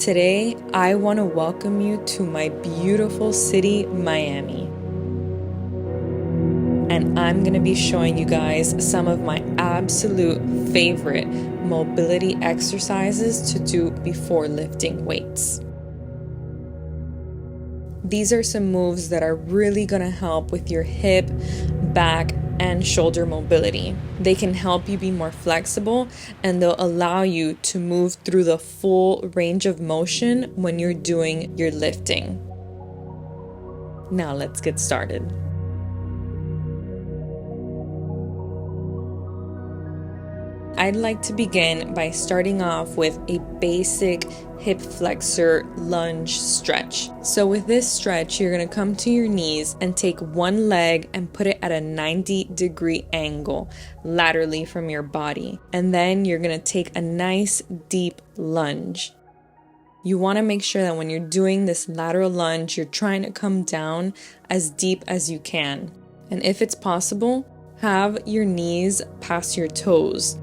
Today, I want to welcome you to my beautiful city, Miami. And I'm going to be showing you guys some of my absolute favorite mobility exercises to do before lifting weights. These are some moves that are really going to help with your hip, back, and shoulder mobility. They can help you be more flexible, and they'll allow you to move through the full range of motion when you're doing your lifting. Now let's get started. I'd like to begin by starting off with a basic hip flexor lunge stretch. So with this stretch, you're going to come to your knees and take one leg and put it at a 90-degree angle laterally from your body. And then you're going to take a nice deep lunge. You want to make sure that when you're doing this lateral lunge, you're trying to come down as deep as you can. And if it's possible, have your knees past your toes.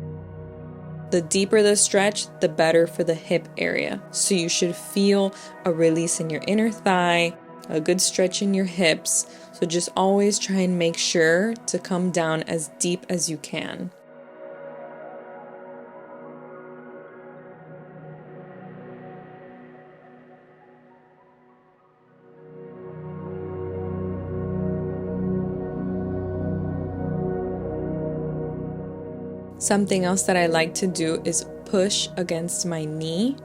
The deeper the stretch, the better for the hip area. So you should feel a release in your inner thigh, a good stretch in your hips. So just always try and make sure to come down as deep as you can. Something else that I like to do is push against my knee,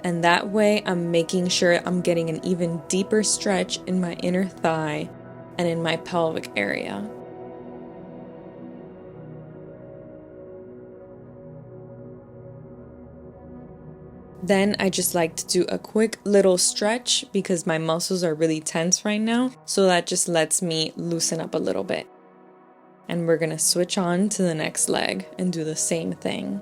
and that way I'm making sure I'm getting an even deeper stretch in my inner thigh and in my pelvic area. Then I just like to do a quick little stretch because my muscles are really tense right now, so that just lets me loosen up a little bit. And we're going to switch on to the next leg and do the same thing.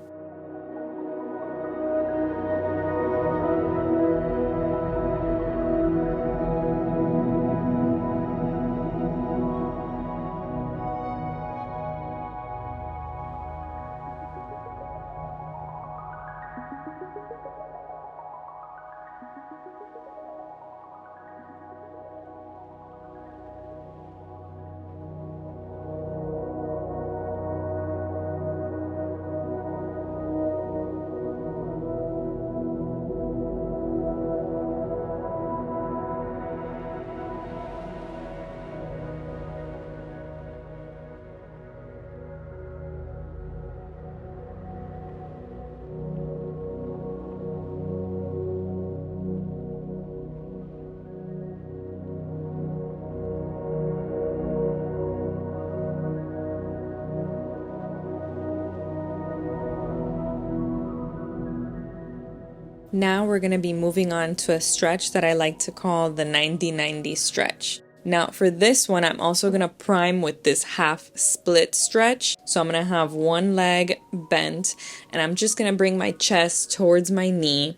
Now we're going to be moving on to a stretch that I like to call the 90-90 stretch. Now for this one, I'm also going to prime with this half split stretch. So I'm going to have one leg bent, and I'm just going to bring my chest towards my knee.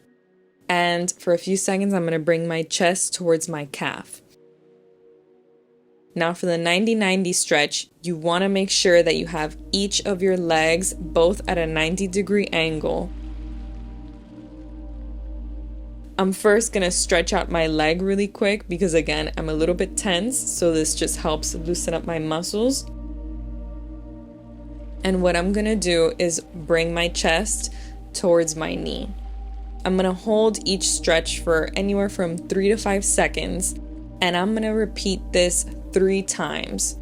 And for a few seconds, I'm going to bring my chest towards my calf. Now for the 90-90 stretch, you want to make sure that you have each of your legs both at a 90-degree angle. I'm first going to stretch out my leg really quick because again, I'm a little bit tense, so this just helps loosen up my muscles. And what I'm going to do is bring my chest towards my knee. I'm going to hold each stretch for anywhere from 3 to 5 seconds, and I'm going to repeat this 3 times.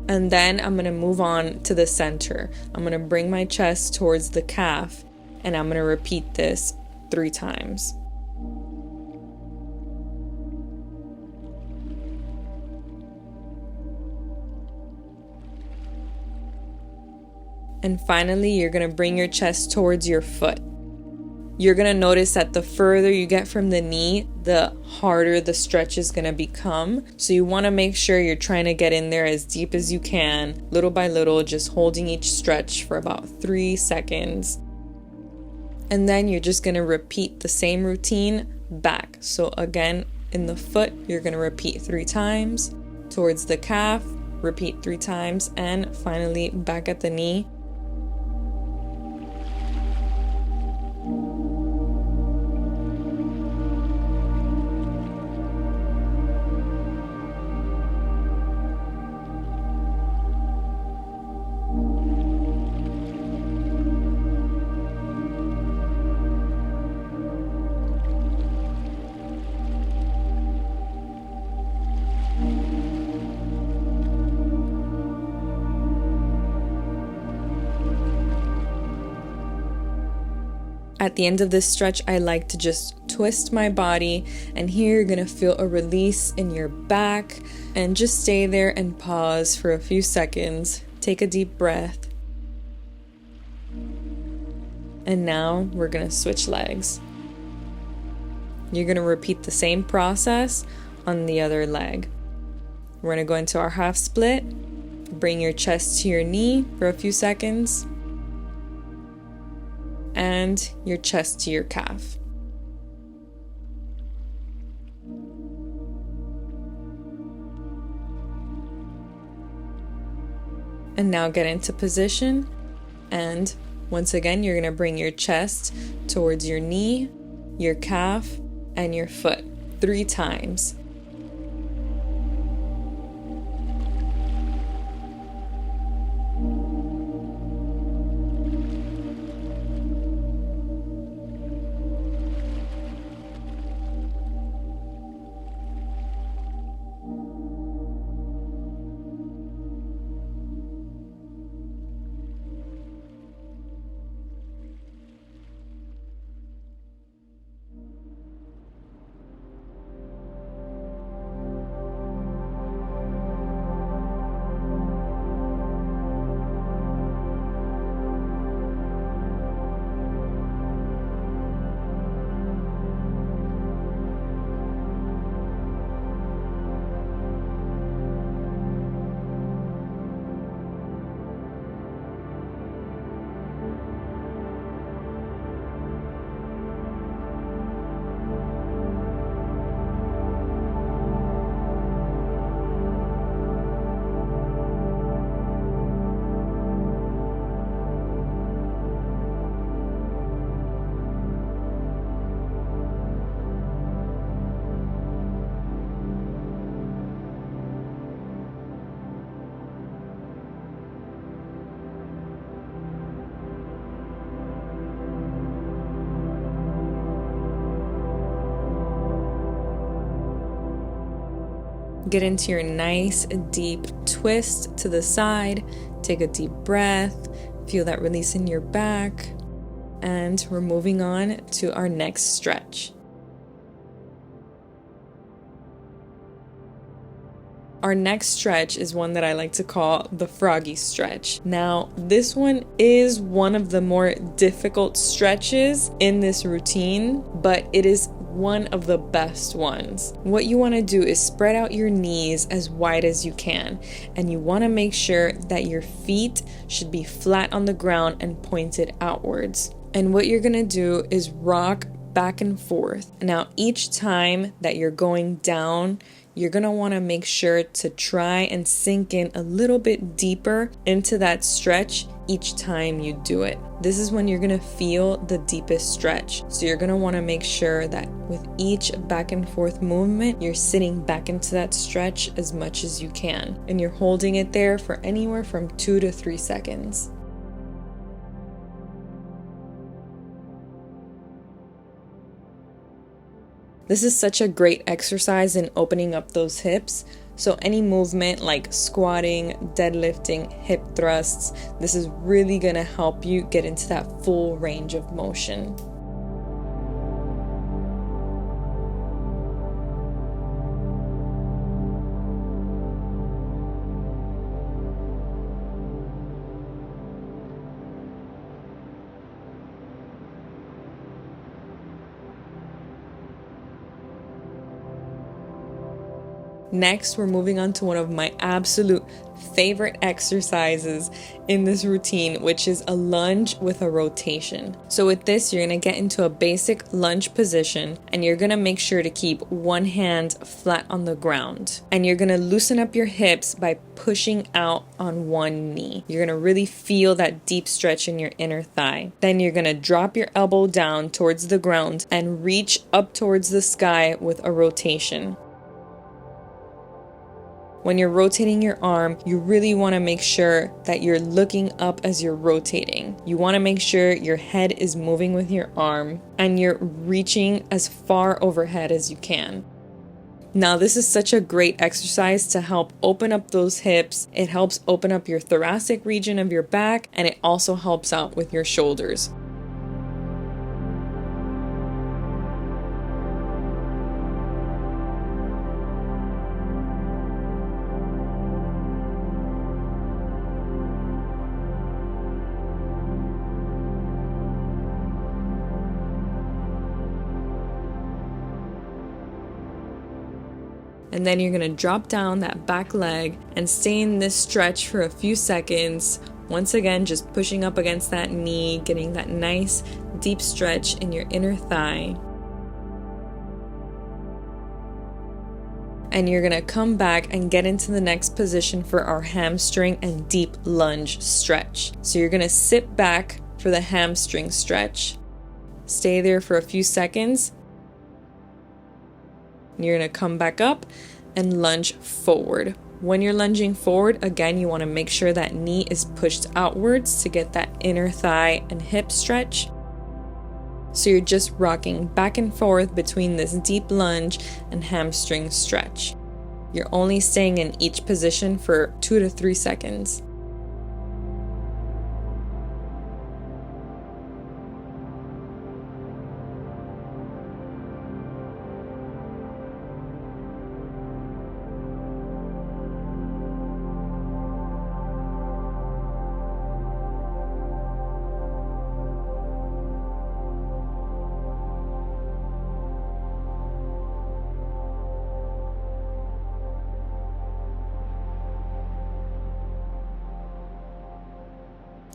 And then I'm going to move on to the center. I'm going to bring my chest towards the calf, and I'm going to repeat this 3 times. And finally, you're going to bring your chest towards your foot. You're going to notice that the further you get from the knee, the harder the stretch is going to become. So you want to make sure you're trying to get in there as deep as you can, little by little, just holding each stretch for about 3 seconds. And then you're just going to repeat the same routine back. So again, in the foot, you're going to repeat 3 times. Towards the calf, repeat 3 times. And finally, back at the knee, At the end of this stretch, I like to just twist my body, and here you're gonna feel a release in your back, and just stay there and pause for a few seconds. Take a deep breath. And now we're gonna switch legs. You're gonna repeat the same process on the other leg. We're gonna go into our half split. Bring your chest to your knee for a few seconds. And your chest to your calf. And now get into position, and once again you're going to bring your chest towards your knee, your calf, and your foot 3 times. Get into your nice deep twist to the side. Take a deep breath. Feel that release in your back. And we're moving on to our next stretch. Our next stretch is one that I like to call the Froggy stretch. Now, this one is one of the more difficult stretches in this routine, but it is one of the best ones. What you want to do is spread out your knees as wide as you can, and you want to make sure that your feet should be flat on the ground and pointed outwards. And what you're going to do is rock back and forth. Now, each time that you're going down, you're going to want to make sure to try and sink in a little bit deeper into that stretch each time you do it. This is when you're going to feel the deepest stretch. So you're going to want to make sure that with each back and forth movement, you're sitting back into that stretch as much as you can. And you're holding it there for anywhere from 2 to 3 seconds. This is such a great exercise in opening up those hips. So any movement like squatting, deadlifting, hip thrusts, this is really gonna help you get into that full range of motion. Next, we're moving on to one of my absolute favorite exercises in this routine, which is a lunge with a rotation. So with this, you're going to get into a basic lunge position, and you're going to make sure to keep one hand flat on the ground. And you're going to loosen up your hips by pushing out on one knee. You're going to really feel that deep stretch in your inner thigh. Then you're going to drop your elbow down towards the ground and reach up towards the sky with a rotation. When you're rotating your arm, you really want to make sure that you're looking up as you're rotating. You want to make sure your head is moving with your arm and you're reaching as far overhead as you can. Now, this is such a great exercise to help open up those hips. It helps open up your thoracic region of your back, and it also helps out with your shoulders. And then you're gonna drop down that back leg and stay in this stretch for a few seconds. Once again, just pushing up against that knee, getting that nice deep stretch in your inner thigh. And you're gonna come back and get into the next position for our hamstring and deep lunge stretch. So you're gonna sit back for the hamstring stretch. Stay there for a few seconds. You're gonna come back up and lunge forward. When you're lunging forward, again, you wanna make sure that knee is pushed outwards to get that inner thigh and hip stretch. So you're just rocking back and forth between this deep lunge and hamstring stretch. You're only staying in each position for 2 to 3 seconds.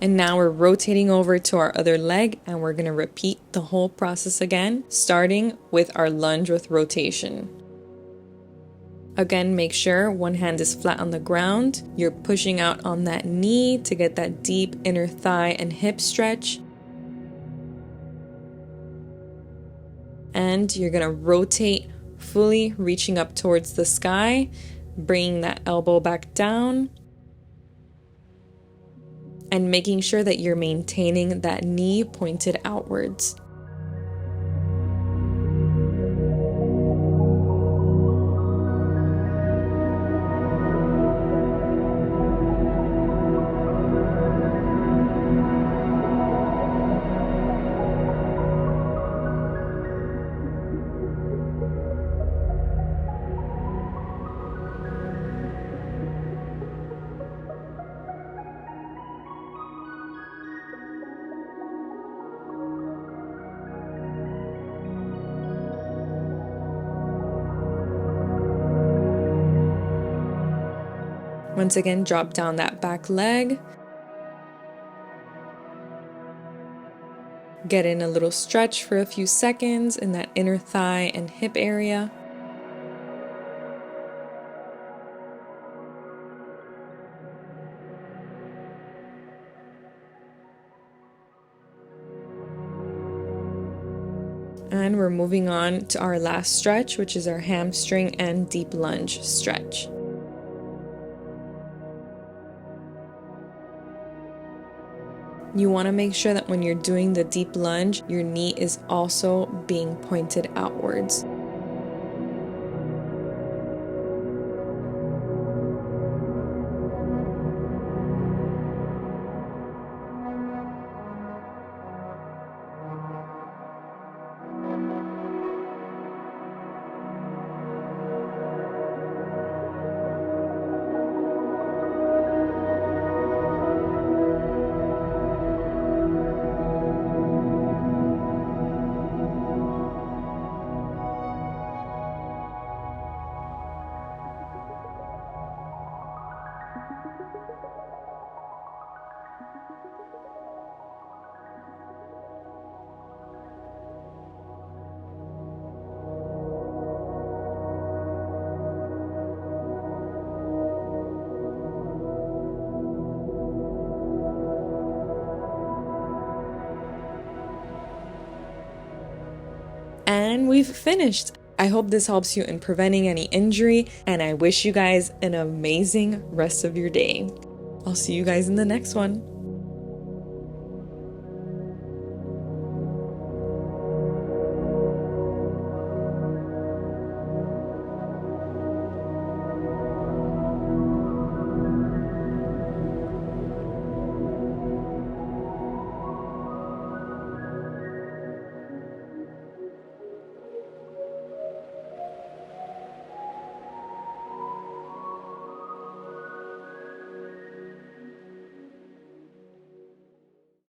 And now we're rotating over to our other leg and we're gonna repeat the whole process again, starting with our lunge with rotation. Again, make sure one hand is flat on the ground. You're pushing out on that knee to get that deep inner thigh and hip stretch. And you're gonna rotate fully, reaching up towards the sky, bringing that elbow back down, and making sure that you're maintaining that knee pointed outwards. Once again, drop down that back leg. Get in a little stretch for a few seconds in that inner thigh and hip area. And we're moving on to our last stretch, which is our hamstring and deep lunge stretch. You want to make sure that when you're doing the deep lunge, your knee is also being pointed outwards. And we've finished. I hope this helps you in preventing any injury, and I wish you guys an amazing rest of your day. I'll see you guys in the next one.